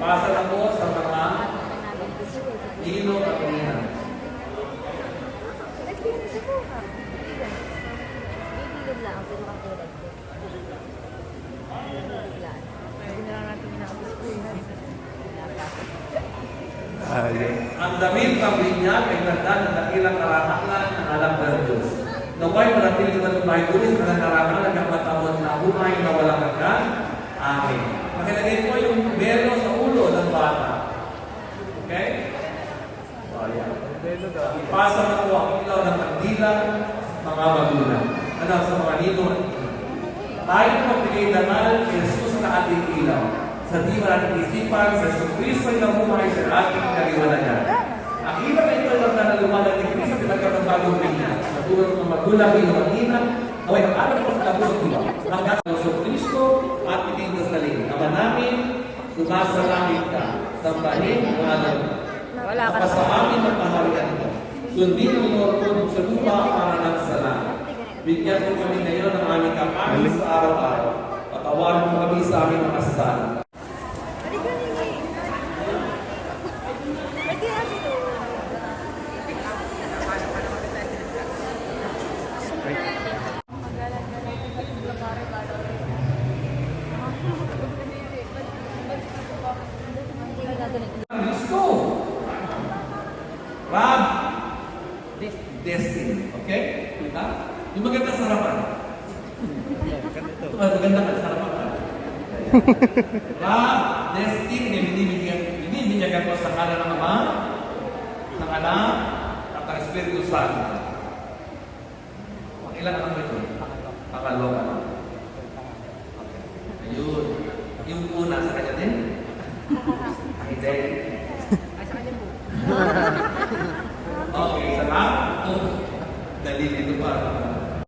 Pasa na po sa mga hilo at umihan. Ang damit ng binyag ay ganda ng dakilang karangalan ng alam ng Diyos. Naway manatiling matuloy tulis na karangalan ng matawad na buhay na walang hanggan. Amen. Pakilagay po yung belo sa ulo ng bata. Okay? So, ayan. Ipasa na po ang ilaw ng kandila mga magulang. Ano sa mga nino at ino. Tayo magbigay dangal kay Jesus na ating ilaw. Sa di natin isipan, sa Kristo ay namuhay sa ating kaliwanagan. Ang ilaw na ito ay magdanalumanan ni Kristo pinagkakabagong niya. Sa tulad ng magulang ino-ina, naway ang alam ko sa kabulong iba. Hanggang sa Kristo at itindas na rin. Ama namin, sumasalangit ka. Sambahin ang alam. Kapag sa amin ang paharian mo. Sundin ang Lord sa lupa para ng salamat. Bigyan mo kami ngayon ng aming kakain sa araw-araw. Patawarin mo kami sa aming mga kasalanan. Gusto. Rab. Destiny. Okay? Kita? Yung maganda sa harapan. Maganda ka sa harapan. Rab. Destiny. Binibigyan ko sa kanan ng Ama, ng Anak, at ng Espiritu Santo. Ilan ang ito? Pakaloka. Ayun. Yung una sa kanya din? Hindi. Ay, sa kanya po. Okay, salamat. Dali dito pa.